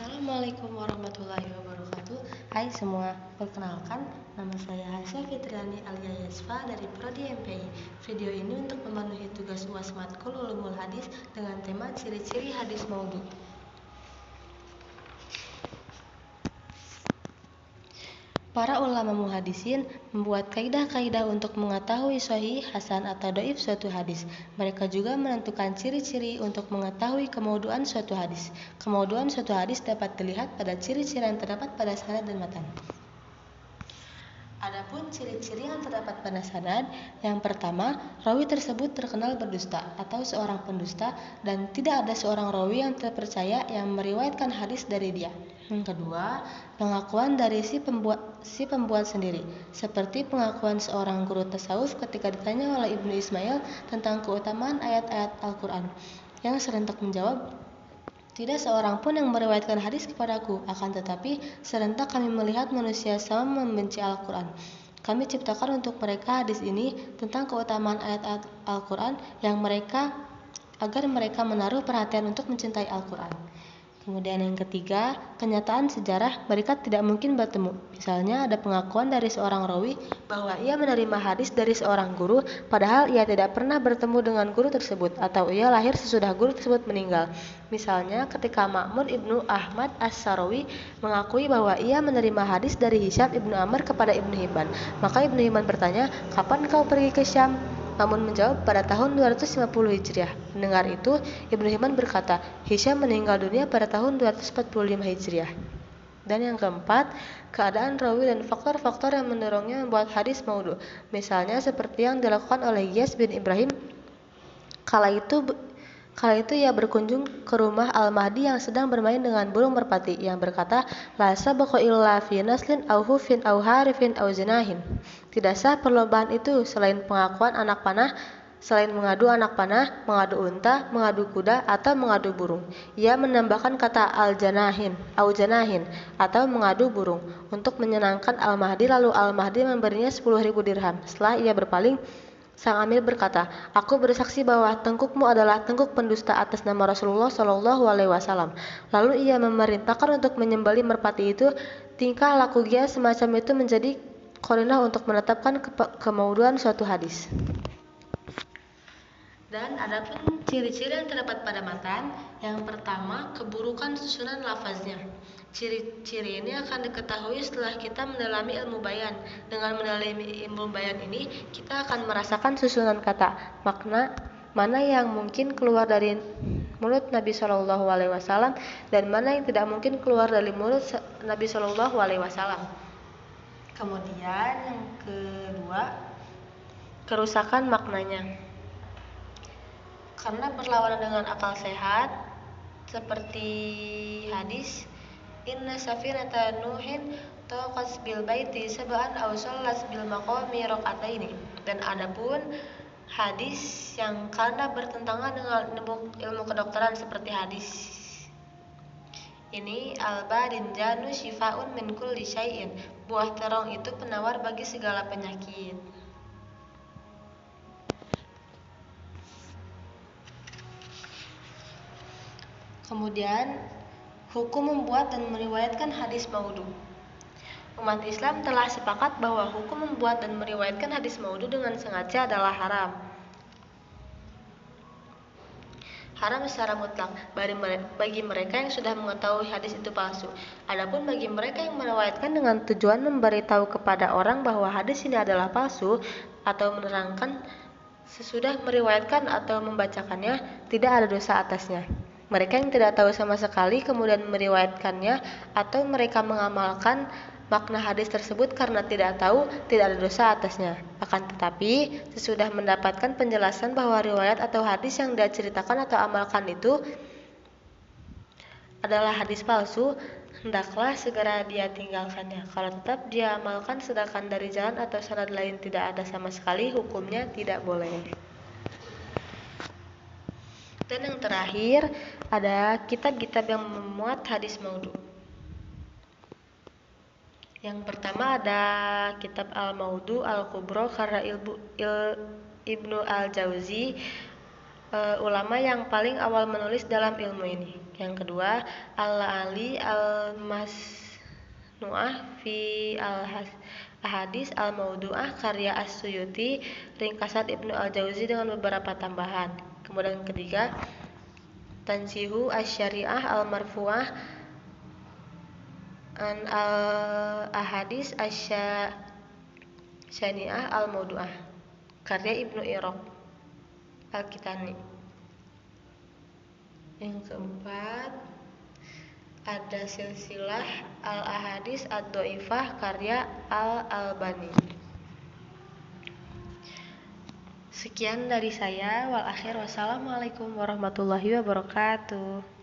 Assalamualaikum warahmatullahi wabarakatuh. Hai semua, perkenalkan nama saya Hasya Fitriani Alia Yasfa dari Prodi MPI. Video ini untuk memenuhi tugas UAS Matkul Ulumul Hadis dengan tema ciri-ciri hadis maudhu. Para ulama muhadisin membuat kaidah-kaidah untuk mengetahui sahih, hasan atau dhaif suatu hadis. Mereka juga menentukan ciri-ciri untuk mengetahui kemauduan suatu hadis. Kemauduan suatu hadis dapat dilihat pada ciri-ciri yang terdapat pada sanad dan matan. Adapun ciri-ciri yang terdapat pada sanad, yang pertama, rawi tersebut terkenal berdusta atau seorang pendusta dan tidak ada seorang rawi yang terpercaya yang meriwayatkan hadis dari dia. Yang kedua, pengakuan dari si pembuat sendiri, seperti pengakuan seorang guru tasawuf ketika ditanya oleh Ibnu Ismail tentang keutamaan ayat-ayat Al-Quran, yang serentak menjawab, tidak seorang pun yang meriwayatkan hadis kepadaku, akan tetapi serentak kami melihat manusia sama membenci Al-Quran. Kami ciptakan untuk mereka hadis ini tentang keutamaan ayat-ayat Al-Quran agar mereka menaruh perhatian untuk mencintai Al-Quran. Kemudian yang ketiga, kenyataan sejarah mereka tidak mungkin bertemu. Misalnya ada pengakuan dari seorang rawi bahwa ia menerima hadis dari seorang guru padahal ia tidak pernah bertemu dengan guru tersebut atau ia lahir sesudah guru tersebut meninggal. Misalnya ketika Ma'mun Ibnu Ahmad As-Sarawi mengakui bahwa ia menerima hadis dari Hisyam Ibnu Amr kepada Ibnu Hibban. Maka Ibnu Hibban bertanya, "Kapan kau pergi ke Syam?" Ma'mun menjawab, "Pada tahun 250 Hijriah. Mendengar itu, Ibnu Hibban berkata, "Hisyam meninggal dunia pada tahun 245 Hijriah. Dan yang keempat, keadaan rawi dan faktor-faktor yang mendorongnya membuat hadis maudhu. Misalnya seperti yang dilakukan oleh Iyas bin Ibrahim. Kala itu ia berkunjung ke rumah Al-Mahdi yang sedang bermain dengan burung merpati, yang berkata, "La sabqa illa fi naslin au hufin au harifin au zinahin." Tidak sah perlombaan itu selain pengakuan anak panah, selain mengadu anak panah, mengadu unta, mengadu kuda, atau mengadu burung. Ia menambahkan kata al-janahin, au janahin, atau mengadu burung, untuk menyenangkan Al-Mahdi. Lalu Al-Mahdi memberinya 10.000 dirham. Setelah ia berpaling, sang amir berkata, "Aku bersaksi bahwa tengkukmu adalah tengkuk pendusta atas nama Rasulullah Shallallahu Alaihi Wasallam." Lalu ia memerintahkan untuk menyembelih merpati itu. Tingkah laku dia semacam itu menjadi qarinah untuk menetapkan kemauduan suatu hadis. Dan adapun ciri-ciri yang terdapat pada matan, yang pertama, keburukan susunan lafaznya. Ciri-ciri ini akan diketahui setelah kita mendalami ilmu bayan. Dengan mendalami ilmu bayan ini, kita akan merasakan susunan kata, makna, mana yang mungkin keluar dari mulut Nabi Shallallahu Alaihi Wasallam dan mana yang tidak mungkin keluar dari mulut Nabi Shallallahu Alaihi Wasallam. Kemudian yang kedua, kerusakan maknanya. Karena berlawanan dengan akal sehat, seperti hadis inna safinata nuhin taqas bil baiti sab'an aw sallas bil maqami raqataini. Dan adapun hadis yang karena bertentangan dengan ilmu kedokteran, seperti hadis ini al-badinjanu shifaun min kulli syai'in, buah terong itu penawar bagi segala penyakit. Kemudian, hukum membuat dan meriwayatkan hadis maudhu. Umat Islam telah sepakat bahwa hukum membuat dan meriwayatkan hadis maudhu dengan sengaja adalah haram. Haram secara mutlak bagi mereka yang sudah mengetahui hadis itu palsu. Adapun bagi mereka yang meriwayatkan dengan tujuan memberitahu kepada orang bahwa hadis ini adalah palsu atau menerangkan sesudah meriwayatkan atau membacakannya, tidak ada dosa atasnya. Mereka yang tidak tahu sama sekali kemudian meriwayatkannya atau mereka mengamalkan makna hadis tersebut karena tidak tahu, tidak ada dosa atasnya. Akan tetapi, sesudah mendapatkan penjelasan bahwa riwayat atau hadis yang dia ceritakan atau amalkan itu adalah hadis palsu, hendaklah segera dia tinggalkannya. Kalau tetap dia amalkan sedangkan dari jalan atau sanad lain tidak ada sama sekali, hukumnya tidak boleh. Dan yang terakhir, ada kitab-kitab yang memuat hadis maudhu. Yang pertama ada kitab Al-Maudhu Al-Kubra karya Ibnu Al-Jauzi, ulama yang paling awal menulis dalam ilmu ini. Yang kedua, Al-Ali Al-Masnu'ah fi Al-Ahadis Al-Maudu'ah karya As-Suyuti, ringkasan Ibnu Al-Jauzi dengan beberapa tambahan. Kemudian yang ketiga, Tanzihu Asy-Syari'ah Al-Marfu'ah an Al-Ahadis Asy-Syani'ah Al-Maudu'ah karya Ibnu Iraq Al-Kitani. Yang keempat, ada silsilah Al-Ahadis Ad-Dhaifah karya Al-Albani. Sekian dari saya. Wal akhir, wassalamualaikum warahmatullahi wabarakatuh.